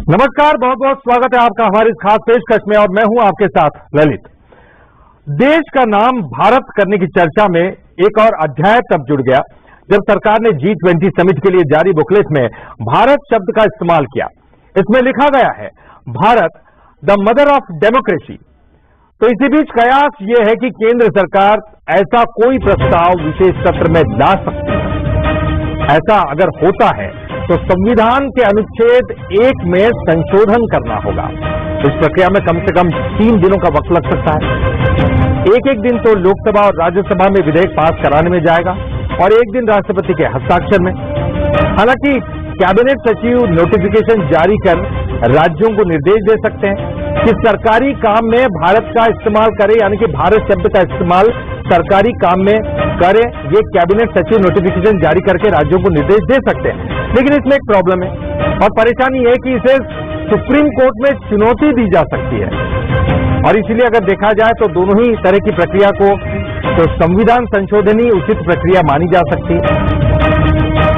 नमस्कार, बहुत बहुत स्वागत है आपका हमारी इस खास पेशकश में और मैं हूं आपके साथ ललित। देश का नाम भारत करने की चर्चा में एक और अध्याय तब जुड़ गया जब सरकार ने G20 समिट के लिए जारी बुकलेट में भारत शब्द का इस्तेमाल किया। इसमें लिखा गया है Bharat the mother of democracy. तो इसी बीच कयास यह है कि केंद्र सरकार ऐसा कोई प्रस्ताव विशेष सत्र में ला सकती है। ऐसा अगर होता है तो संविधान के अनुच्छेद 1 में संशोधन करना होगा। इस प्रक्रिया में कम से कम 3 दिनों का वक्त लग सकता है। एक दिन तो लोकसभा और राज्यसभा में विधेयक पास कराने में जाएगा और एक दिन राष्ट्रपति के हस्ताक्षर में। हालांकि कैबिनेट सचिव नोटिफिकेशन जारी कर राज्यों को निर्देश दे सकते हैं कि सरकारी काम में भारत का इस्तेमाल करे, यानी कि भारत शब्द का इस्तेमाल सरकारी काम में करे। ये कैबिनेट सचिव नोटिफिकेशन जारी करके राज्यों को निर्देश दे सकते हैं। लेकिन इसमें एक प्रॉब्लम है और परेशानी है कि इसे सुप्रीम कोर्ट में चुनौती दी जा सकती है और इसीलिए अगर देखा जाए तो दोनों ही तरह की प्रक्रिया को तो संविधान संशोधन ही उचित प्रक्रिया मानी जा सकती है।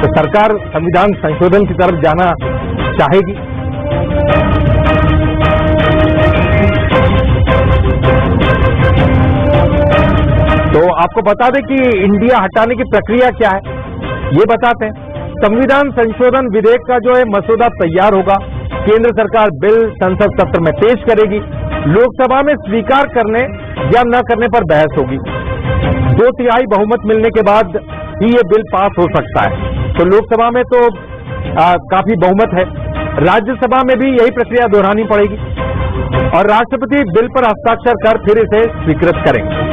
तो सरकार संविधान संशोधन की तरफ जाना चाहेगी। तो आपको बता दें कि इंडिया हटाने की प्रक्रिया क्या है, ये बताते हैं। संविधान संशोधन विधेयक का जो है मसौदा तैयार होगा, केंद्र सरकार बिल संसद सत्र में पेश करेगी, लोकसभा में स्वीकार करने या न करने पर बहस होगी। 2/3 बहुमत मिलने के बाद ही ये बिल पास हो सकता है। तो लोकसभा में तो काफी बहुमत है, राज्यसभा में भी यही प्रक्रिया दोहरानी पड़ेगी और राष्ट्रपति बिल पर हस्ताक्षर कर फिर इसे स्वीकृत करेंगे।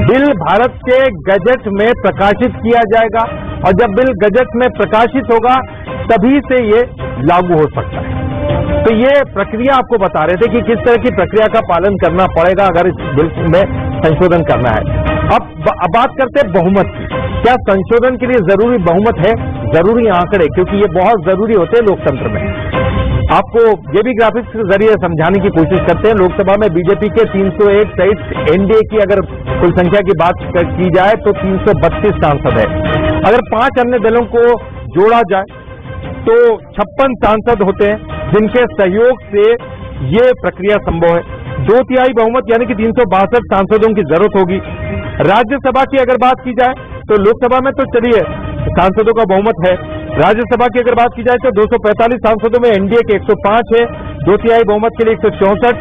बिल भारत के गजट में प्रकाशित किया जाएगा और जब बिल गजट में प्रकाशित होगा तभी से ये लागू हो सकता है। तो ये प्रक्रिया आपको बता रहे थे कि किस तरह की प्रक्रिया का पालन करना पड़ेगा अगर इस बिल में संशोधन करना है। अब बात करते हैं बहुमत की। क्या संशोधन के लिए जरूरी बहुमत है? जरूरी आंकड़े, क्योंकि ये बहुत जरूरी होते हैं लोकतंत्र में। आपको ये भी ग्राफिक्स के जरिए समझाने की कोशिश करते हैं। लोकसभा में बीजेपी के 301 सहित एनडीए की अगर कुल संख्या की बात की जाए तो 332 सांसद है। अगर 5 अन्य दलों को जोड़ा जाए तो 56 सांसद होते हैं जिनके सहयोग से ये प्रक्रिया संभव है। 2/3 बहुमत यानी कि 362 सांसदों की जरूरत होगी। राज्यसभा की अगर बात की जाए तो लोकसभा में तो चलिए सांसदों का बहुमत है, राज्यसभा की अगर बात की जाए तो 245 सांसदों में एनडीए के 105 है, 2/3 बहुमत के लिए 164।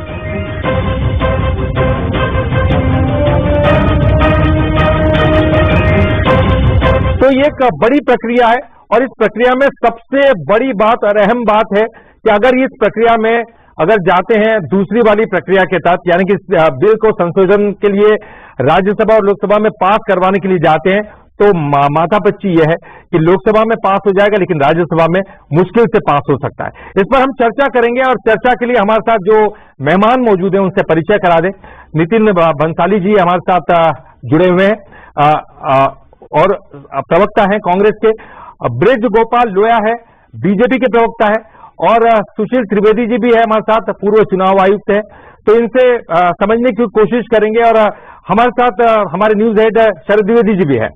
तो ये एक बड़ी प्रक्रिया है और इस प्रक्रिया में सबसे बड़ी बात और अहम बात है कि अगर इस प्रक्रिया में अगर जाते हैं दूसरी वाली प्रक्रिया के तहत, यानी कि बिल को संशोधन के लिए राज्यसभा और लोकसभा में पास करवाने के लिए जाते हैं, तो माथापच्ची यह है कि लोकसभा में पास हो जाएगा लेकिन राज्यसभा में मुश्किल से पास हो सकता है। इस पर हम चर्चा करेंगे और चर्चा के लिए हमारे साथ जो मेहमान मौजूद हैं उनसे परिचय करा दें। नितिन भंसाली जी हमारे साथ जुड़े हुए हैं और प्रवक्ता हैं कांग्रेस के। ब्रिज गोपाल लोया है, बीजेपी के प्रवक्ता है और सुशील त्रिवेदी जी भी है हमारे साथ, पूर्व चुनाव आयुक्त है। तो इनसे समझने की कोशिश करेंगे और हमारे साथ हमारे न्यूज हेड शरद द्विवेदी जी भी है।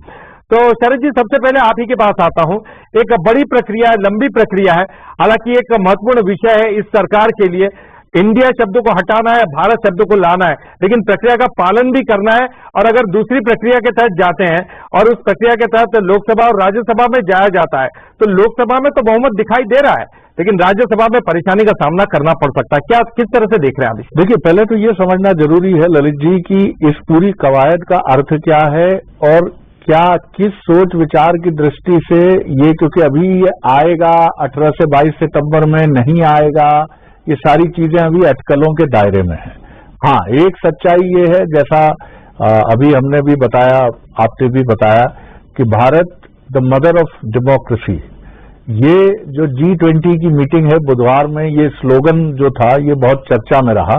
तो शरद जी, सबसे पहले आप ही के पास आता हूं। एक बड़ी प्रक्रिया है, लंबी प्रक्रिया है, हालांकि एक महत्वपूर्ण विषय है इस सरकार के लिए। इंडिया शब्द को हटाना है, भारत शब्द को लाना है, लेकिन प्रक्रिया का पालन भी करना है। और अगर दूसरी प्रक्रिया के तहत जाते हैं और उस प्रक्रिया के तहत लोकसभा और राज्यसभा में जाया जाता है तो लोकसभा में तो बहुमत दिखाई दे रहा है लेकिन राज्यसभा में परेशानी का सामना करना पड़ सकता है। क्या किस तरह से देख रहे हैं आप? देखिए, पहले तो ये समझना जरूरी है ललित जी कि इस पूरी कवायद का अर्थ क्या है और क्या किस सोच विचार की दृष्टि से ये, क्योंकि अभी ये आएगा 18 से 22 सितंबर में नहीं आएगा, ये सारी चीजें अभी अटकलों के दायरे में है। हाँ, एक सच्चाई ये है, जैसा अभी हमने भी बताया, आपने भी बताया कि Bharat the mother of democracy, ये जो G20 की मीटिंग है बुधवार में, ये स्लोगन जो था ये बहुत चर्चा में रहा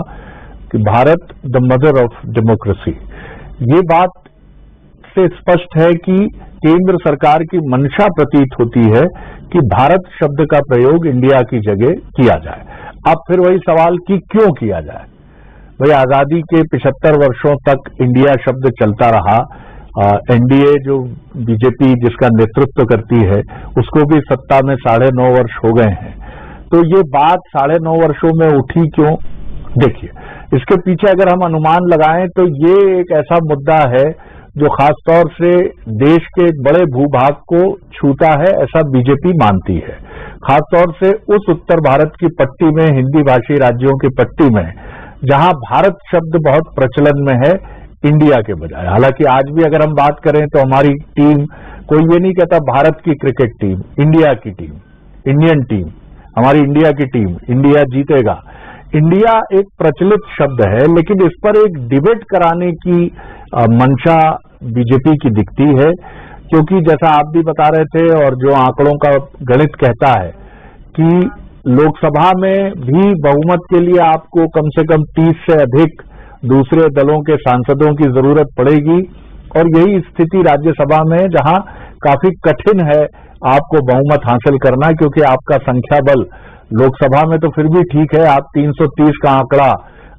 कि Bharat the mother of democracy. ये बात से स्पष्ट है कि केंद्र सरकार की मंशा प्रतीत होती है कि भारत शब्द का प्रयोग इंडिया की जगह किया जाए। अब फिर वही सवाल कि क्यों किया जाए? भाई, आजादी के 75 वर्षों तक इंडिया शब्द चलता रहा। एनडीए जो बीजेपी जिसका नेतृत्व करती है उसको भी सत्ता में 9.5 वर्ष हो गए हैं। तो ये बात 9.5 वर्षों में उठी क्यों? देखिए, इसके पीछे अगर हम अनुमान लगाएं तो ये एक ऐसा मुद्दा है जो खासतौर से देश के एक बड़े भूभाग को छूता है, ऐसा बीजेपी मानती है। खासतौर से उस उत्तर भारत की पट्टी में, हिंदी भाषी राज्यों की पट्टी में, जहां भारत शब्द बहुत प्रचलन में है इंडिया के बजाय। हालांकि आज भी अगर हम बात करें तो हमारी टीम, कोई ये नहीं कहता भारत की क्रिकेट टीम, इंडिया की टीम, इंडियन टीम, हमारी इंडिया की टीम, इंडिया जीतेगा। इंडिया एक प्रचलित शब्द है, लेकिन इस पर एक डिबेट कराने की मंशा बीजेपी की दिखती है, क्योंकि जैसा आप भी बता रहे थे और जो आंकड़ों का गणित कहता है कि लोकसभा में भी बहुमत के लिए आपको कम से कम 30 से अधिक दूसरे दलों के सांसदों की जरूरत पड़ेगी, और यही स्थिति राज्यसभा में, जहां काफी कठिन है आपको बहुमत हासिल करना, क्योंकि आपका संख्या बल लोकसभा में तो फिर भी ठीक है, आप 330 का आंकड़ा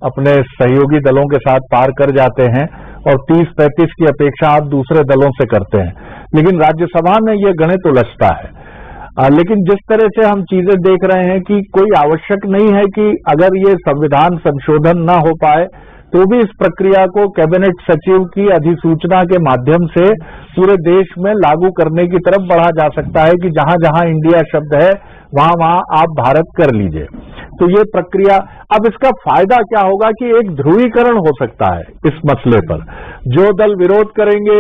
अपने सहयोगी दलों के साथ पार कर जाते हैं और 30-35 की अपेक्षा आप दूसरे दलों से करते हैं, लेकिन राज्यसभा में ये गणित उलझता है। लेकिन जिस तरह से हम चीजें देख रहे हैं कि कोई आवश्यक नहीं है कि अगर ये संविधान संशोधन न हो पाए तो भी इस प्रक्रिया को कैबिनेट सचिव की अधिसूचना के माध्यम से पूरे देश में लागू करने की तरफ बढ़ा जा सकता है कि जहां जहां इंडिया शब्द है वहां वहां आप भारत कर लीजिए। तो ये प्रक्रिया, अब इसका फायदा क्या होगा कि एक ध्रुवीकरण हो सकता है इस मसले पर। जो दल विरोध करेंगे,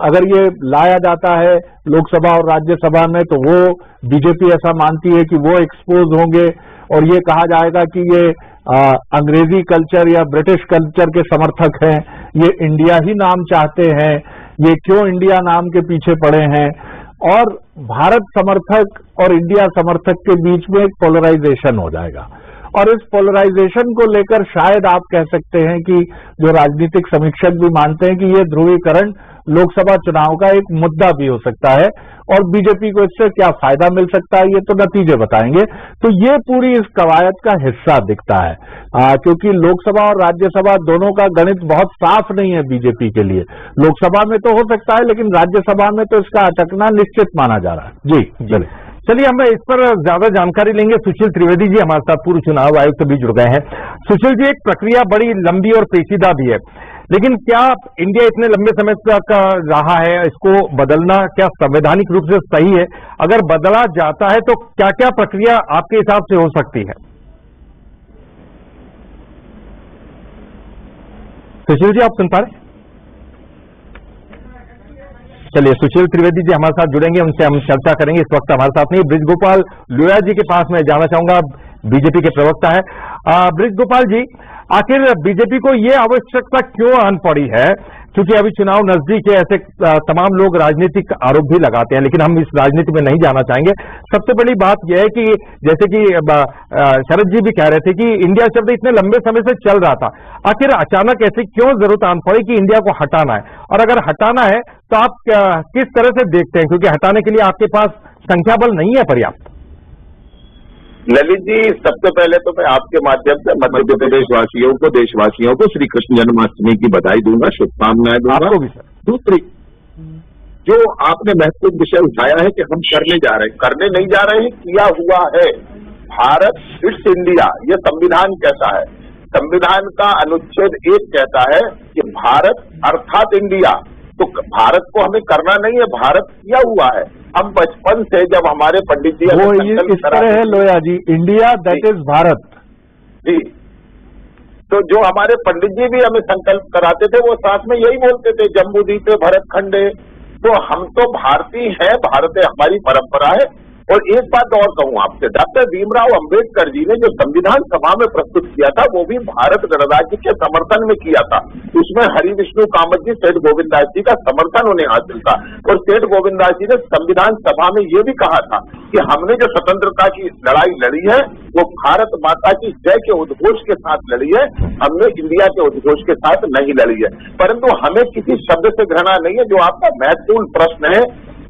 अगर ये लाया जाता है लोकसभा और राज्यसभा में, तो वो बीजेपी ऐसा मानती है कि वो एक्सपोज होंगे और ये कहा जाएगा कि ये अंग्रेजी कल्चर या ब्रिटिश कल्चर के समर्थक हैं, ये इंडिया ही नाम चाहते हैं, ये क्यों इंडिया नाम के पीछे पड़े हैं, और भारत समर्थक और इंडिया समर्थक के बीच में एक पोलराइजेशन हो जाएगा। और इस पोलराइजेशन को लेकर शायद आप कह सकते हैं कि जो राजनीतिक समीक्षक भी मानते हैं कि ये ध्रुवीकरण लोकसभा चुनाव का एक मुद्दा भी हो सकता है, और बीजेपी को इससे क्या फायदा मिल सकता है ये तो नतीजे बताएंगे। तो ये पूरी इस कवायद का हिस्सा दिखता है, क्योंकि लोकसभा और राज्यसभा दोनों का गणित बहुत साफ नहीं है बीजेपी के लिए। लोकसभा में तो हो सकता है, लेकिन राज्यसभा में तो इसका अटकना निश्चित माना जा रहा है। जी चलिए, हम इस पर ज्यादा जानकारी लेंगे। सुशील त्रिवेदी जी हमारे साथ पूर्व चुनाव आयुक्त भी जुड़ गए हैं। सुशील जी, एक प्रक्रिया बड़ी लंबी और पेचीदा भी है, लेकिन क्या इंडिया इतने लंबे समय तक रहा है, इसको बदलना क्या संवैधानिक रूप से सही है? अगर बदला जाता है तो क्या क्या प्रक्रिया आपके हिसाब से हो सकती है? सुशील जी, आप सुन पा रहे? चलिए, सुशील त्रिवेदी जी हमारे साथ जुड़ेंगे, उनसे हम चर्चा करेंगे। इस वक्त हमारे साथ नहीं, ब्रिजगोपाल लोया जी के पास मैं जाना चाहूंगा, बीजेपी के प्रवक्ता है। ब्रिजगोपाल जी, आखिर बीजेपी को ये आवश्यकता क्यों आन पड़ी है? क्योंकि अभी चुनाव नजदीक है, ऐसे तमाम लोग राजनीतिक आरोप भी लगाते हैं, लेकिन हम इस राजनीति में नहीं जाना चाहेंगे। सबसे बड़ी बात यह है कि जैसे कि शरद जी भी कह रहे थे कि इंडिया शब्द इतने लंबे समय से चल रहा था, आखिर अचानक ऐसी क्यों जरूरत आन पड़ी कि इंडिया को हटाना है? और अगर हटाना है तो आप किस तरह से देखते हैं, क्योंकि हटाने के लिए आपके पास संख्या बल नहीं है पर्याप्त? ललित जी, सबसे पहले तो मैं आपके माध्यम से मध्य प्रदेश वासियों को, देशवासियों को श्री कृष्ण जन्माष्टमी की बधाई दूंगा, शुभकामनाएं दूंगा। आपको भी सर। दूसरी, जो आपने महत्वपूर्ण विषय उठाया है कि हम करने जा रहे हैं, करने नहीं जा रहे हैं, किया हुआ है। भारत इट्स इंडिया, ये संविधान कहता है। संविधान का अनुच्छेद 1 कहता है कि भारत अर्थात इंडिया। तो भारत को हमें करना नहीं है, भारत किया हुआ है। हम बचपन से जब हमारे पंडित जी वो इस तरह है लोया जी, इंडिया दैट इज भारत जी। तो जो हमारे पंडित जी भी हमें संकल्प कराते थे, वो साथ में यही बोलते थे, जम्बू द्वीपे भरत खंडे। तो हम तो भारतीय हैं, भारत हमारी परंपरा है। और एक बात और कहूं आपसे, डॉक्टर भीमराव अंबेडकर जी ने जो संविधान सभा में प्रस्तुत किया था, वो भी भारत गणराज्य के समर्थन में किया था। उसमें हरि विष्णु कामत जी, सेठ गोविंदास जी का समर्थन उन्हें हासिल था। और सेठ गोविंदास जी ने संविधान सभा में ये भी कहा था कि हमने जो स्वतंत्रता की लड़ाई लड़ी है, वो भारत माता की जय के उद्घोष के साथ लड़ी है, हमने इंडिया के उद्घोष के साथ नहीं लड़ी है। परंतु हमें किसी शब्द से घृणा नहीं है। जो आपका महत्वपूर्ण प्रश्न है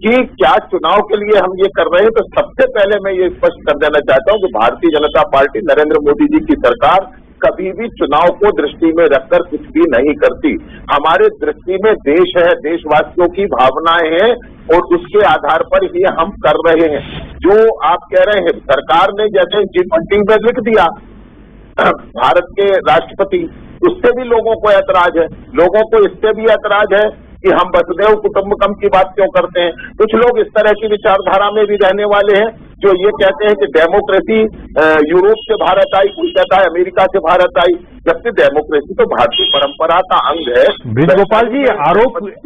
कि क्या चुनाव के लिए हम ये कर रहे हैं, तो सबसे पहले मैं ये स्पष्ट कर देना चाहता हूं कि भारतीय जनता पार्टी, नरेंद्र मोदी जी की सरकार कभी भी चुनाव को दृष्टि में रखकर कुछ भी नहीं करती। हमारे दृष्टि में देश है, देशवासियों की भावनाएं हैं और उसके आधार पर ही हम कर रहे हैं। जो आप कह रहे हैं, सरकार ने जैसे G20 में लिख दिया भारत के राष्ट्रपति, उससे भी लोगों को ऐतराज है। लोगों को इससे भी ऐतराज है कि हम वसुधैव कुटुंबकम की बात क्यों करते हैं। कुछ लोग इस तरह की विचारधारा में भी रहने वाले हैं जो ये कहते हैं कि डेमोक्रेसी यूरोप से भारत आई, कोई कहता है अमेरिका से भारत आई, जबकि डेमोक्रेसी तो भारतीय परंपरा का अंग है। ब्रिजगोपाल जी,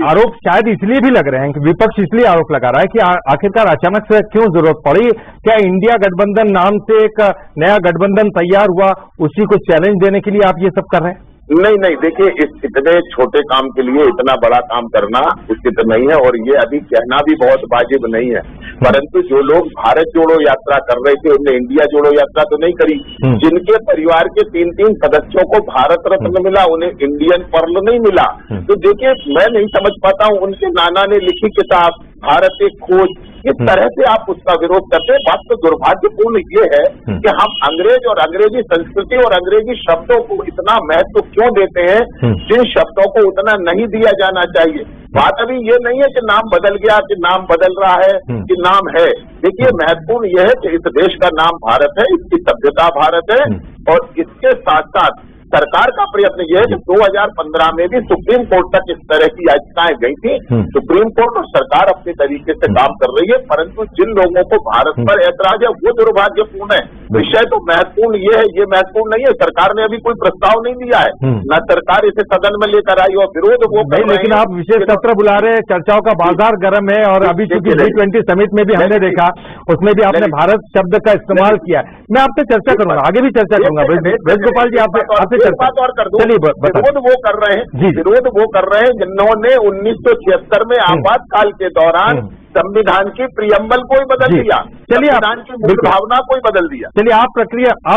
आरोप शायद इसलिए भी लग रहे हैं कि विपक्ष इसलिए आरोप लगा रहा है कि आखिरकार अचानक से क्यों जरूरत पड़ी? क्या इंडिया गठबंधन नाम से एक नया गठबंधन तैयार हुआ, उसी को चैलेंज देने के लिए आप ये सब कर रहे हैं? नहीं, देखिए, इस इतने छोटे काम के लिए इतना बड़ा काम करना उचित नहीं है और ये अभी कहना भी बहुत वाजिब नहीं है। परंतु जो लोग भारत जोड़ो यात्रा कर रहे थे, उन्हें इंडिया जोड़ो यात्रा तो नहीं करी। जिनके परिवार के 3-3 सदस्यों को भारत रत्न मिला, उन्हें इंडियन पर्ल नहीं मिला। तो देखिए, मैं नहीं समझ पाता हूँ, उनके नाना ने लिखी किताब भारत एक खोज, इस तरह से आप उसका विरोध करते हैं। बात तो दुर्भाग्यपूर्ण ये है कि हम अंग्रेज और अंग्रेजी संस्कृति और अंग्रेजी शब्दों को इतना महत्व क्यों देते हैं जिन शब्दों को उतना नहीं दिया जाना चाहिए। बात अभी ये नहीं है कि नाम बदल गया, कि नाम बदल रहा है, कि नाम है। देखिए, महत्वपूर्ण यह है कि इस देश का नाम भारत है, इसकी सभ्यता भारत है और इसके साथ साथ सरकार का प्रयत्न यह है कि 2015 में भी सुप्रीम कोर्ट तक इस तरह की याचिकाएं गई थी। सुप्रीम कोर्ट और सरकार अपने तरीके से काम कर रही है, परंतु जिन लोगों को भारत पर ऐतराज है वो दुर्भाग्यपूर्ण है। विषय तो महत्वपूर्ण ये है, ये महत्वपूर्ण नहीं है। सरकार ने अभी कोई प्रस्ताव नहीं दिया है, न सरकार इसे सदन में लेकर आई और विरोध वो नहीं। लेकिन आप विशेष सत्र बुला रहे हैं, चर्चाओं का बाजार गर्म है और अभी चूंकि G20 समिट में भी हमने देखा, उसमें भी आपने भारत शब्द का इस्तेमाल किया। मैं आपसे चर्चा करूंगा, आगे भी चर्चा करूंगा। ब्रजगोपाल जी, आपसे बात और कर दूं, विरोध वो कर रहे हैं, विरोध वो कर रहे हैं जिन्होंने 1976 में आपातकाल के दौरान संविधान की प्रियम्बल को ही बदल दिया, संविधान की मूल भावना को ही बदल दिया। चलिए, आप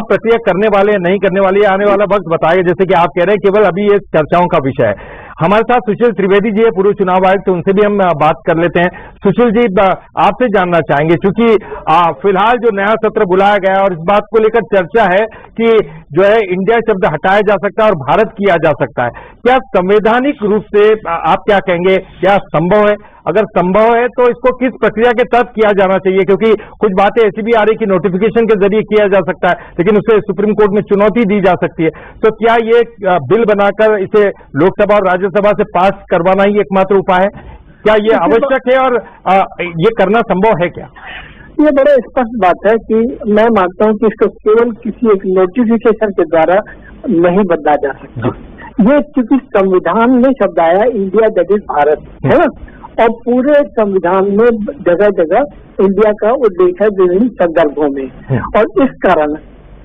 प्रक्रिया करने वाले नहीं करने वाले आने वाला वक्त बताइए। जैसे कि आप कह रहे हैं केवल अभी ये चर्चाओं का विषय है। हमारे साथ सुशील त्रिवेदी जी है, पूर्व चुनाव आयुक्त, तो उनसे भी हम बात कर लेते हैं। सुशील जी, आपसे जानना चाहेंगे, क्योंकि फिलहाल जो नया सत्र बुलाया गया और इस बात को लेकर चर्चा है कि जो है इंडिया शब्द हटाया जा सकता है और भारत किया जा सकता है। क्या संवैधानिक रूप से आप क्या कहेंगे, क्या संभव है? अगर संभव है तो इसको किस प्रक्रिया के तहत किया जाना चाहिए? क्योंकि कुछ बातें ऐसी भी आ रही कि नोटिफिकेशन के जरिए किया जा सकता है, लेकिन उसे सुप्रीम कोर्ट में चुनौती दी जा सकती है। तो क्या ये बिल बनाकर इसे लोकसभा और राज्यसभा से पास करवाना ही एकमात्र उपाय है? क्या ये आवश्यक है और ये करना संभव है क्या? ये बड़े स्पष्ट बात है कि मैं मानता हूं कि इसको केवल किसी एक नोटिफिकेशन के द्वारा नहीं बदला जा सकता। ये क्योंकि संविधान में शब्द आया इंडिया दैट इज भारत, है ना, और पूरे संविधान में जगह जगह इंडिया का उल्लेख है विभिन्न संदर्भों में। और इस कारण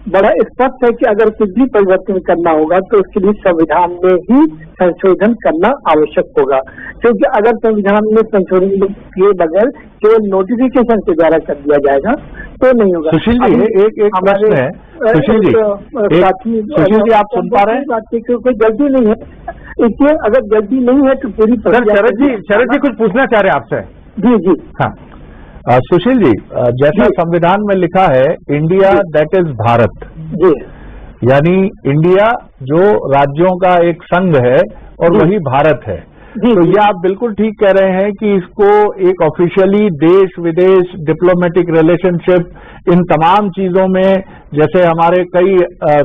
बड़ा स्पष्ट है कि अगर कुछ भी परिवर्तन करना होगा तो उसके लिए संविधान में ही संशोधन करना आवश्यक होगा, क्योंकि अगर संविधान में संशोधन किए बगैर केवल नोटिफिकेशन के द्वारा कर दिया जाएगा तो नहीं होगा। सुशील जी, एक प्रश्न है। सुशील जी, आप सुन पा रहे हैं? बात कोई गलती नहीं है, इसलिए अगर गलती नहीं है तो पूरी शरद जी कुछ पूछना चाह रहे हैं आपसे? जी हाँ सुशील जी, जैसा संविधान में लिखा है इंडिया दैट इज भारत, यानी इंडिया जो राज्यों का एक संघ है और वही भारत है। तो ये आप बिल्कुल ठीक कह रहे हैं कि इसको एक ऑफिशियली देश विदेश डिप्लोमेटिक रिलेशनशिप, इन तमाम चीजों में, जैसे हमारे कई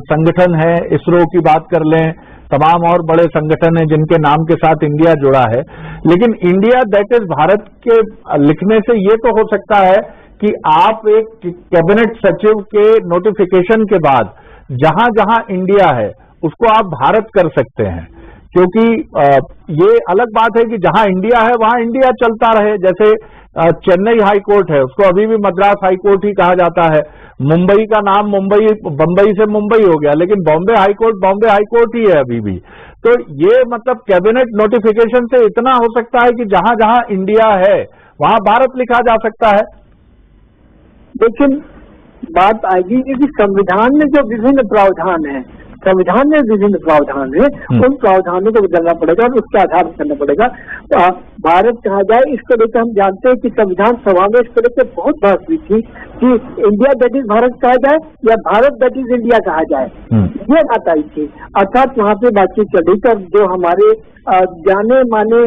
संगठन हैं, इसरो की बात कर लें, तमाम और बड़े संगठन हैं जिनके नाम के साथ इंडिया जुड़ा है, लेकिन इंडिया दैट इज भारत के लिखने से ये तो हो सकता है कि आप एक कैबिनेट सचिव के नोटिफिकेशन के बाद जहां जहां इंडिया है उसको आप भारत कर सकते हैं, क्योंकि ये अलग बात है कि जहां इंडिया है वहां इंडिया चलता रहे। जैसे चेन्नई हाई कोर्ट है, उसको अभी भी मद्रास हाई कोर्ट ही कहा जाता है। मुंबई का नाम बंबई से मुंबई हो गया, लेकिन बॉम्बे हाई कोर्ट ही है अभी भी। तो ये मतलब कैबिनेट नोटिफिकेशन से इतना हो सकता है कि जहां जहां इंडिया है वहां भारत लिखा जा सकता है। लेकिन बात आएगी कि संविधान में जो विभिन्न प्रावधान हैं, संविधान में विभिन्न प्रावधान है, उन प्रावधानों को बदलना पड़ेगा और उसके आधार पर करना पड़ेगा। भारत कहा जाए, इसको लेकर हम जानते हैं कि संविधान सभा में इसको लेकर बहुत बहस हुई थी कि इंडिया दैट इज भारत कहा जाए या भारत दैट इज इंडिया कहा जाए, ये बात आई थी। अर्थात वहाँ पे बातचीत चल रही थी। जो हमारे जाने माने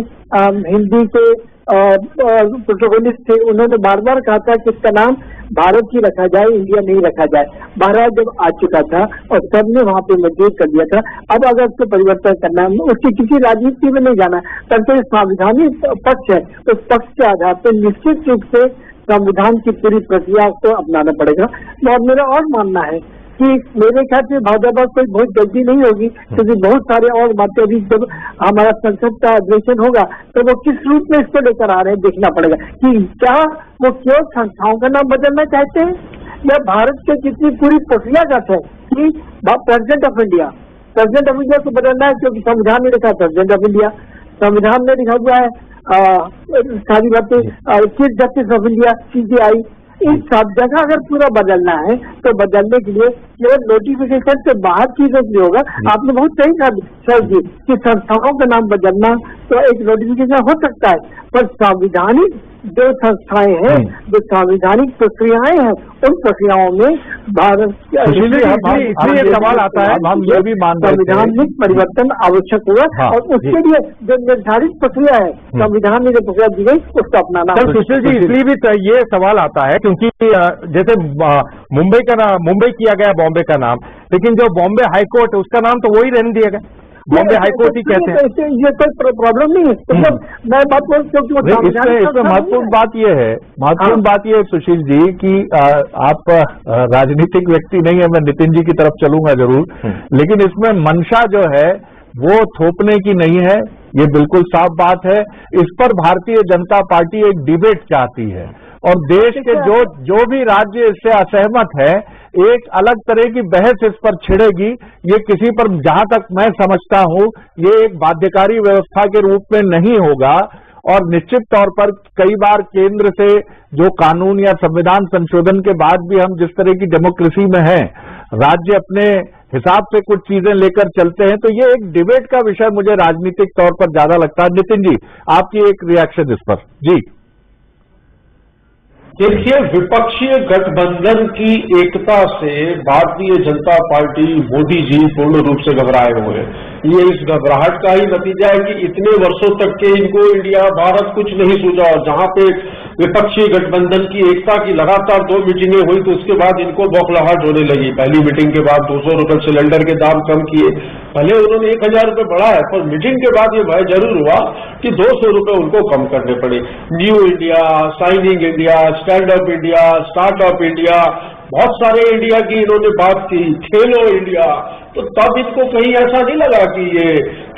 हिंदी के प्रोटोकॉलिस्ट थे, उन्होंने बार बार कहा था कि इसका नाम भारत ही रखा जाए, इंडिया नहीं रखा जाए। बहरहाल जब आ चुका था और सबने वहाँ पे मंजूर कर दिया था, अब अगर उसको परिवर्तन करना है, उसकी किसी राजनीति में नहीं जाना, तब तो संवैधानिक पक्ष है, उस पक्ष के आधार पर निश्चित रूप से संविधान की पूरी प्रक्रिया को अपनाना पड़ेगा। और मेरा और मानना है कि मेरे ख्याल से भाजपा कोई बहुत जल्दी नहीं होगी, क्योंकि बहुत सारे और बातें अभी जब हमारा संसद का अधिवेशन होगा तो वो किस रूप में इसको लेकर आ रहे हैं, देखना पड़ेगा कि क्या वो केवल संस्थाओं का नाम बदलना चाहते हैं या भारत के जितनी पूरी प्रक्रियागत है कि प्रेसिडेंट ऑफ इंडिया को बदलना है, क्योंकि संविधान में लिखा है प्रेसिडेंट ऑफ इंडिया, संविधान में लिखा हुआ है सारी बातें chief justice of India CJI, इन सब जगह अगर पूरा बदलना है तो बदलने के लिए केवल नोटिफिकेशन से बाहर चीजों से होगा। आपने बहुत सही कहा जी कि संस्थाओं का नाम बदलना तो एक नोटिफिकेशन हो सकता है, पर संविधानिक जो संस्थाएं हैं, जो संवैधानिक प्रक्रियाएं हैं, उन प्रक्रियाओं में भारत इसलिए सवाल आता है, हम ये भी मानते हैं संविधानिक परिवर्तन आवश्यक होगा और उसके लिए जो निर्धारित प्रक्रिया है, संविधान में जो प्रक्रिया दी गई उसको अपनाना। सुशील जी, इसलिए भी ये सवाल आता है क्योंकि जैसे मुंबई किया गया बॉम्बे का नाम, लेकिन जो बॉम्बे हाईकोर्ट है उसका नाम तो वही रहने दिया गया, बॉम्बे हाईकोर्ट ही कहते हैं। ये कोई प्रॉब्लम नहीं है, मतलब मैं बात करूँ क्योंकि इसमें महत्वपूर्ण बात ये है सुशील जी कि आप राजनीतिक व्यक्ति नहीं है, मैं नितिन जी की तरफ चलूंगा जरूर, लेकिन इसमें मंशा जो है वो थोपने की नहीं है, ये बिल्कुल साफ बात है। इस पर भारतीय जनता पार्टी एक डिबेट चाहती है और देश के जो भी राज्य इससे असहमत है, एक अलग तरह की बहस इस पर छिड़ेगी। ये किसी पर, जहां तक मैं समझता हूं, ये एक बाध्यकारी व्यवस्था के रूप में नहीं होगा और निश्चित तौर पर कई बार केंद्र से जो कानून या संविधान संशोधन के बाद भी हम जिस तरह की डेमोक्रेसी में हैं, राज्य अपने हिसाब से कुछ चीजें लेकर चलते हैं, तो ये एक डिबेट का विषय मुझे राजनीतिक तौर पर ज्यादा लगता है। नितिन जी, आपकी एक रिएक्शन इस पर। जी देखिए, विपक्षीय गठबंधन की एकता से भारतीय जनता पार्टी, मोदी जी पूर्ण रूप से घबराए हुए हैं। ये इस घबराहट का ही नतीजा है कि इतने वर्षों तक के इनको इंडिया भारत कुछ नहीं सूझा, और जहां पे विपक्षी गठबंधन की एकता की लगातार 2 मीटिंगें हुई तो उसके बाद इनको बौखलाहट होने लगी। पहली मीटिंग के बाद 200 रुपए सिलेंडर के दाम कम किए, भले उन्होंने 1000 रुपए बढ़ाया, पर मीटिंग के बाद ये भय जरूर हुआ कि 200 रुपए उनको कम करने पड़े। New India, signing India, stand up India, startup India, बहुत सारे इंडिया की इन्होंने बात की, खेलो इंडिया, तो तब इनको कहीं ऐसा नहीं लगा कि ये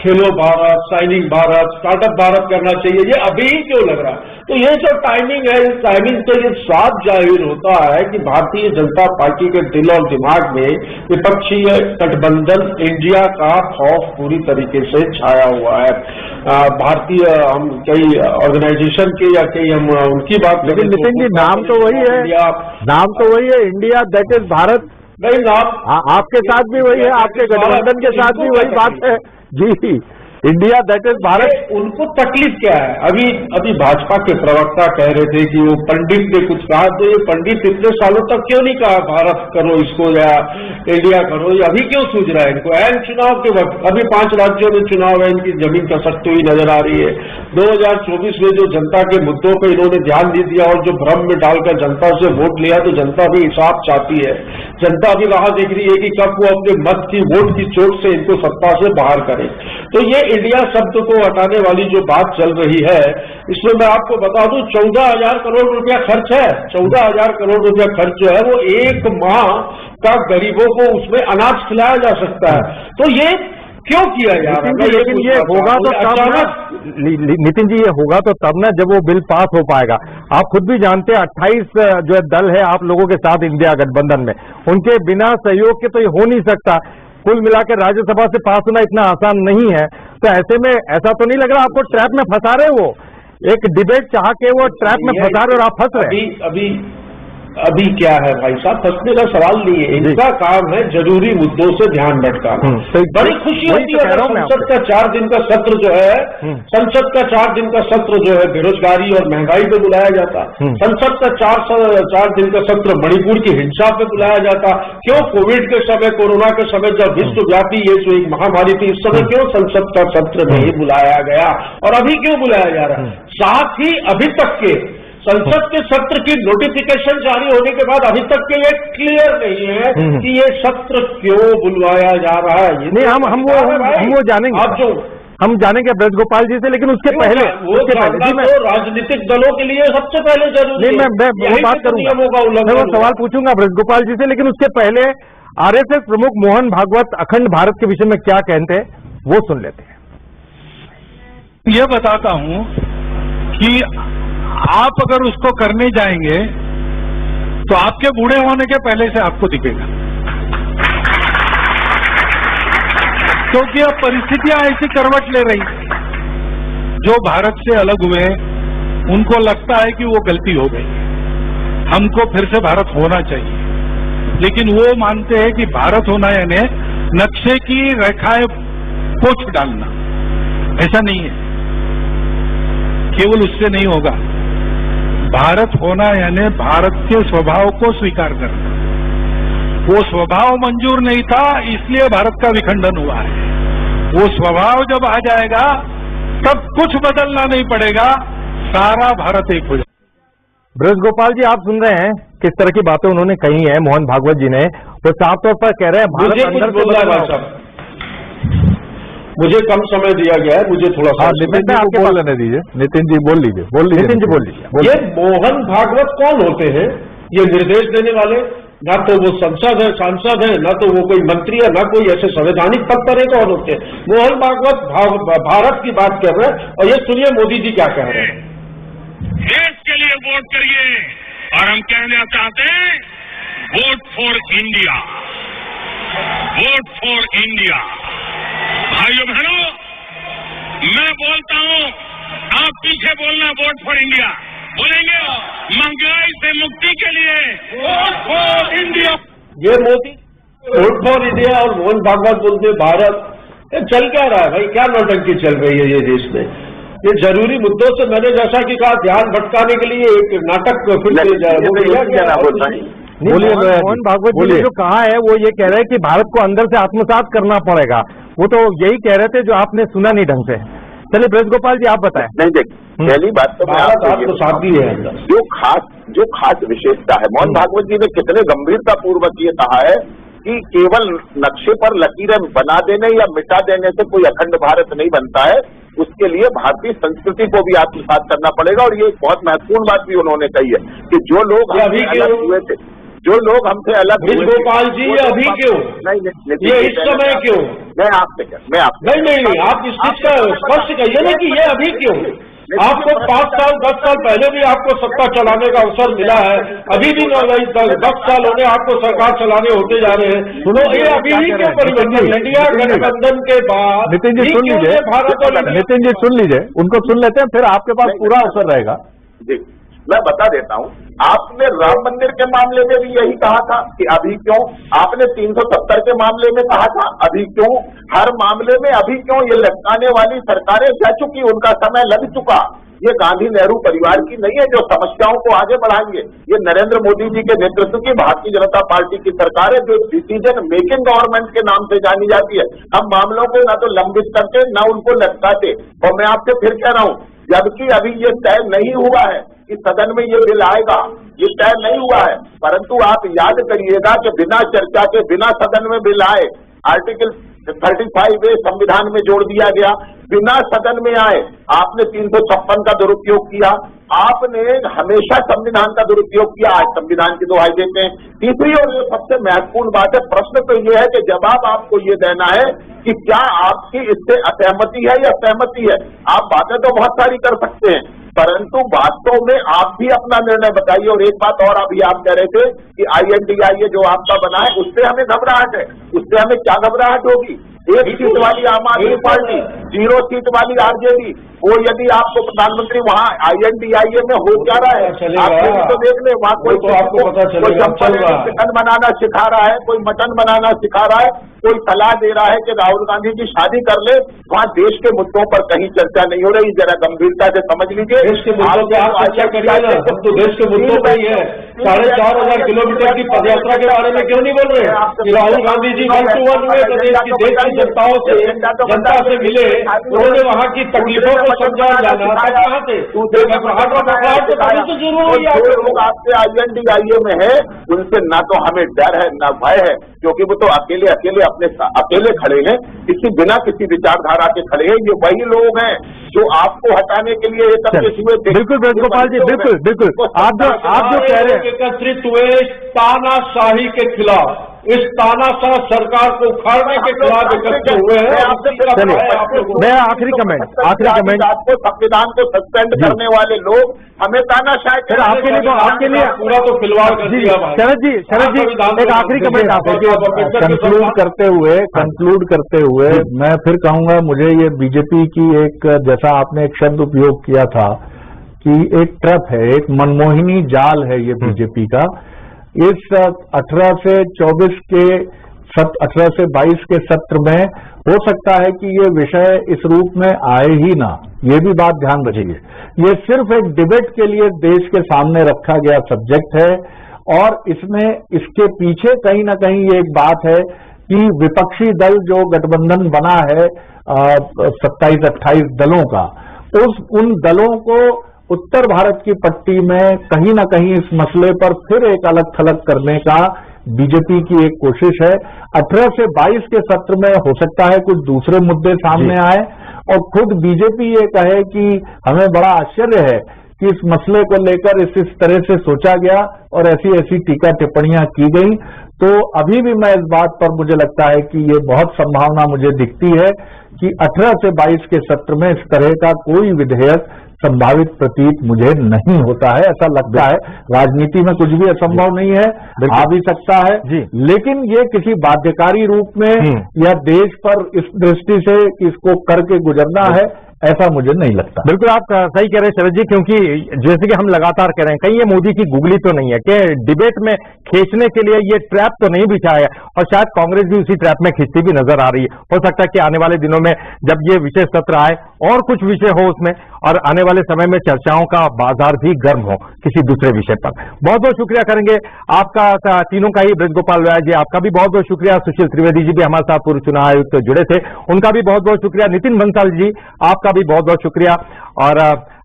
खेलो भारत, साइनिंग भारत, स्टार्टअप भारत करना चाहिए, ये अभी ही क्यों लग रहा है। तो ये जो टाइमिंग है, इस टाइमिंग से ये साफ जाहिर होता है कि भारतीय जनता पार्टी के दिल और दिमाग में विपक्षी गठबंधन इंडिया का खौफ पूरी तरीके से छाया हुआ है। भारतीय हम कई ऑर्गेनाइजेशन के या कई हम उनकी बात, लेकिन नितिन जी नाम तो वही है, नाम तो वही है, इंडिया दैट इज भारत। नहीं, नाम आपके साथ भी वही है, आपके गठबंधन के साथ भी वही बात है जी, इंडिया दैट इज भारत। उनको तकलीफ क्या है? अभी भाजपा के प्रवक्ता कह रहे थे कि वो पंडित ने कुछ कहा, तो ये पंडित इतने सालों तक क्यों नहीं कहा भारत करो इसको या इंडिया करो, ये अभी क्यों सूझ रहा है इनको? ऐन चुनाव के वक्त, अभी 5 राज्यों में चुनाव है, इनकी जमीन खसकती हुई नजर आ रही है। 2024 में जो जनता के मुद्दों पर इन्होंने ध्यान नहीं दिया और जो भ्रम में डालकर जनता से वोट लिया, तो जनता भी इंसाफ चाहती है। जनता भी राह देख रही है कि कब वो अपने मत की, वोट की चोट से इनको सत्ता से बाहर करे। तो ये इंडिया शब्द को हटाने वाली जो बात चल रही है, इसमें मैं आपको बता दूं 14,000 करोड़ रुपया खर्च है। 14,000 करोड़ रुपया खर्च जो है वो 1 माह का गरीबों को उसमें अनाज खिलाया जा सकता है। तो ये क्यों किया जा रहा है? लेकिन ये होगा तो तब ना, नितिन जी, ये होगा तो तब ना जब वो बिल पास हो पाएगा। आप खुद भी जानते हैं 28 जो है दल है आप लोगों के साथ इंडिया गठबंधन में, उनके बिना सहयोग के तो ये हो नहीं सकता। कुल मिलाकर राज्यसभा से पास होना इतना आसान नहीं है। तो ऐसे में ऐसा तो नहीं लग रहा आपको ट्रैप में फंसा रहे? वो एक डिबेट चाह के वो ट्रैप में फंसा रहे और आप फंस रहे? अभी क्या है भाई साहब, फंसने का सवाल नहीं है। इनका काम है जरूरी मुद्दों से ध्यान भटकाना। बड़ी खुशी होती है अगर संसद का 4 दिन का सत्र जो है, संसद का 4 दिन का सत्र जो है बेरोजगारी और महंगाई पे बुलाया जाता, संसद का 4 दिन का सत्र मणिपुर की हिंसा पे बुलाया जाता। क्यों कोविड के समय, कोरोना के समय जब विश्वव्यापी ये जो एक महामारी थी, इस समय क्यों संसद का सत्र नहीं बुलाया गया और अभी क्यों बुलाया जा रहा है? साथ ही अभी तक के संसद के सत्र की नोटिफिकेशन जारी होने के बाद अभी तक के ये क्लियर नहीं है कि ये सत्र क्यों बुलवाया जा रहा है। नहीं, हम वो जानेंगे, आप जो हम जानेंगे ब्रजगोपाल जी से, लेकिन उसके पहले तो राजनीतिक दलों के लिए सबसे पहले जरूरी नहीं, मैं वो बात करूंगा, मैं वो सवाल पूछूंगा ब्रजगोपाल जी से, लेकिन उसके पहले आरएसएस प्रमुख मोहन भागवत अखंड भारत के विषय में क्या कहते हैं वो सुन लेते हैं। ये बताता हूं कि आप अगर उसको करने जाएंगे तो आपके बूढ़े होने के पहले से आपको दिखेगा, क्योंकि अब परिस्थितियां ऐसी करवट ले रही, जो भारत से अलग हुए उनको लगता है कि वो गलती हो गई, हमको फिर से भारत होना चाहिए, लेकिन वो मानते हैं कि भारत होना यानी नक्शे की रेखाएं पोंछ डालना। ऐसा नहीं है, केवल उससे नहीं होगा। भारत होना यानी भारत के स्वभाव को स्वीकार करना। वो स्वभाव मंजूर नहीं था, इसलिए भारत का विखंडन हुआ है। वो स्वभाव जब आ जाएगा तब कुछ बदलना नहीं पड़ेगा, सारा भारत एक हो जाएगा। ब्रजगोपाल जी, आप सुन रहे हैं किस तरह की बातें उन्होंने कही है मोहन भागवत जी ने। वो साफ तौर पर कह रहे हैं भारत अंदर से बदल, मुझे कम समय दिया गया है, मुझे थोड़ा सा नितिन जी आपको बोल लेने दीजिए। नितिन जी बोल लीजिए। नितिन जी बोल लीजिए। ये मोहन भागवत कौन होते हैं? ये निर्देश देने वाले, ना तो वो सांसद है, ना तो वो कोई मंत्री है, ना कोई ऐसे संवैधानिक पद पर कौन होते हैं? मोहन भागवत भारत की बात कर रहे हैं। और ये सुनिए मोदी जी क्या कह रहे हैं। देश के लिए वोट करिए, और हम कहना चाहते हैं vote for India, vote for India. भाइयों बहनों, मैं बोलता हूं, आप पीछे बोलना, वोट फॉर इंडिया बोलेंगे। महंगाई से मुक्ति के लिए वोट फॉर इंडिया। ये मोदी वोट फॉर इंडिया और मोहन भागवत बोलते भारत, ये चल क्या रहा है भाई? क्या नौटंकी चल रही है ये देश में? ये जरूरी मुद्दों से मैंने जैसा कि कहा ध्यान भटकाने के लिए एक नाटक मोहन भागवत जी ने जो कहा है वो ये कह रहे हैं कि भारत को अंदर से आत्मसात करना पड़ेगा। वो तो यही कह रहे थे जो आपने सुना नहीं ढंग से। चलिए ब्रजगोपाल जी आप बताएं। नहीं, देखिए पहली बात तो साथी है जो खास विशेषता है, मोहन भागवत जी ने कितने गंभीरता पूर्वक ये कहा है कि केवल नक्शे पर लकीरें बना देने या मिटा देने से कोई अखंड भारत नहीं बनता है। उसके लिए भारतीय संस्कृति को भी आत्मसात करना पड़ेगा। और ये एक बहुत महत्वपूर्ण बात भी उन्होंने कही है कि जो लोग अलग हुए थे, जो लोग हमसे अलग हुए, गोपाल जी ये अभी क्यों नहीं, ये इस समय क्यों? मैं आपसे नहीं, आप इस चीज का स्पष्ट कहिए ना कि ये अभी क्यों? आपको 5 साल 10 साल पहले भी आपको सत्ता चलाने का अवसर मिला है, अभी भी 10 साल हो गए आपको सरकार चलाने होते जा रहे हैं। तो ये अभी भी क्यों परिवर्तन? इंडिया गठबंधन के बाद नितिन जी सुन लीजिए, नितिन जी सुन लीजिए, उनको सुन लेते हैं, फिर आपके पास पूरा अवसर रहेगा। जी, मैं बता देता हूं। आपने राम मंदिर के मामले में भी यही कहा था कि अभी क्यों? आपने 370 के मामले में कहा था अभी क्यों? हर मामले में अभी क्यों? ये लटकाने वाली सरकारें जा चुकी, उनका समय लग चुका। ये गांधी नेहरू परिवार की नहीं है जो समस्याओं को आगे बढ़ाएंगे। ये नरेंद्र मोदी जी के नेतृत्व की भारतीय जनता पार्टी की सरकार है जो डिसीजन मेकिंग गवर्नमेंट के नाम से जानी जाती है। हम मामलों को न तो लंबित करते न उनको लटकाते। और मैं आपसे फिर कह रहा हूं, जबकि अभी ये तय नहीं हुआ है कि सदन में ये बिल आएगा, ये तय नहीं हुआ है, परंतु आप याद करिएगा कि बिना चर्चा के, बिना सदन में बिल आए, आर्टिकल 35A संविधान में जोड़ दिया गया, बिना सदन में आए आपने 356 का दुरुपयोग किया। आपने हमेशा संविधान का दुरुपयोग किया, आज संविधान की दुहाई देते हैं। तीसरी और ये सबसे महत्वपूर्ण बात है, प्रश्न तो ये है कि जवाब आपको ये देना है कि क्या आपकी इससे असहमति है या सहमति है। आप बातें तो बहुत सारी कर सकते हैं, परंतु वास्तव में आप भी अपना निर्णय बताइए। और एक बात और, अभी आप कह रहे थे कि INDIA जो आपका बना है उससे हमें घबराहट है। उससे हमें क्या घबराहट होगी? 1 सीट वाली आम आदमी पार्टी, 0 सीट वाली आरजेडी, वो यदि आपको प्रधानमंत्री वहाँ INDIA में हो क्या रहा है, आप ये तो देख ले, वहाँ कोई चिकन बनाना सिखा रहा है, कोई मटन बनाना सिखा रहा है, कोई सलाह दे रहा है कि राहुल गांधी की शादी कर ले, वहाँ देश के मुद्दों पर कहीं चर्चा नहीं हो रही। जरा गंभीरता से समझ लीजिए। देश के मुद्दों पर आप चर्चा करिए ना, हम तो देश के मुद्दों पर ही है। 4,500 किलोमीटर की पदयात्रा के बारे में क्यों नहीं बोल रहे कि राहुल गांधी जी 1 to 1 हुए प्रदेश की देश की जनता से मिले, उन्होंने वहाँ की तकलीफों को समझा जाना कहाँ थे, लोग आपसे INDIA में है, उनसे ना तो हमें डर है ना भय है, क्योंकि वो तो अकेले खड़े हैं, बिना किसी विचारधारा के खड़े हैं। ये वही लोग हैं जो आपको हटाने के लिए एकत्रित हुए थे। बिल्कुल वेणुगोपाल जी, बिल्कुल आप जो कह रहे हैं, एकत्रित हुए तानाशाही के खिलाफ, इस तानाशाह सरकार को उखाड़ने के खिलाफ एकत्रित हुए हैं। मैं आखिरी कमेंट आपको संविधान को सस्पेंड करने वाले लोग हमें तानाशाह आपके लिए पूरा तो खिलवाड़ कर दिया। शरद जी एक आखिरी कमेंट आप कंक्लूड करते हुए मैं फिर कहूंगा, मुझे ये बीजेपी की एक, जैसा आपने एक शब्द उपयोग किया था कि एक ट्रप है, एक मनमोहिनी जाल है ये बीजेपी का। इस 18 से 22 के सत्र में हो सकता है कि ये विषय इस रूप में आए ही ना, ये भी बात ध्यान रखिए। ये सिर्फ एक डिबेट के लिए देश के सामने रखा गया सब्जेक्ट है, और इसमें इसके पीछे कहीं ना कहीं ये एक बात है कि विपक्षी दल जो गठबंधन बना है 27-28 दलों का, उन दलों को उत्तर भारत की पट्टी में कहीं ना कहीं इस मसले पर फिर एक अलग थलग करने का बीजेपी की एक कोशिश है। 18 से 22 के सत्र में हो सकता है कुछ दूसरे मुद्दे सामने आए और खुद बीजेपी ये कहे कि हमें बड़ा आश्चर्य है कि इस मसले को लेकर इस तरह से सोचा गया और ऐसी टीका टिप्पणियां की गई। तो अभी भी मैं इस बात पर, मुझे लगता है कि ये बहुत संभावना मुझे दिखती है कि 18 से 22 के सत्र में इस तरह का कोई विधेयक संभावित प्रतीत मुझे नहीं होता है। ऐसा लगता है, राजनीति में कुछ भी असंभव नहीं है, आ भी सकता है, लेकिन ये किसी बाध्यकारी रूप में या देश पर इस दृष्टि से इसको करके गुजरना है, ऐसा मुझे नहीं लगता। बिल्कुल आप सही कह रहे हैं शरद जी, क्योंकि जैसे कि हम लगातार कह रहे हैं, कहीं ये मोदी की गुगली तो नहीं है कि डिबेट में खींचने के लिए ये ट्रैप तो नहीं बिछाया है, और शायद कांग्रेस भी उसी ट्रैप में खींचती भी नजर आ रही है। हो सकता है कि आने वाले दिनों में जब ये विषय सत्र आए और कुछ विषय हो उसमें, और आने वाले समय में चर्चाओं का बाजार भी गर्म हो किसी दूसरे विषय पर। बहुत बहुत शुक्रिया करेंगे आपका तीनों का ही, ब्रजगोपाल राय जी आपका भी बहुत बहुत शुक्रिया, सुशील त्रिवेदी जी भी हमारे साथ पूर्व चुनाव आयुक्त जुड़े थे, उनका भी बहुत बहुत शुक्रिया, नितिन बंसल जी आपका भी बहुत बहुत शुक्रिया, और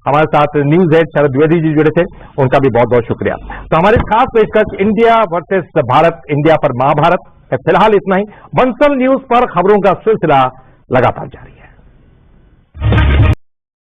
हमारे साथ न्यूज हेड शरद द्विवेदी जी जुड़े थे, उनका भी बहुत बहुत शुक्रिया। तो हमारी खास पेशकश इंडिया वर्सेस भारत, इंडिया पर महाभारत, फिलहाल इतना ही। बंसल न्यूज पर खबरों का सिलसिला लगातार जारी है।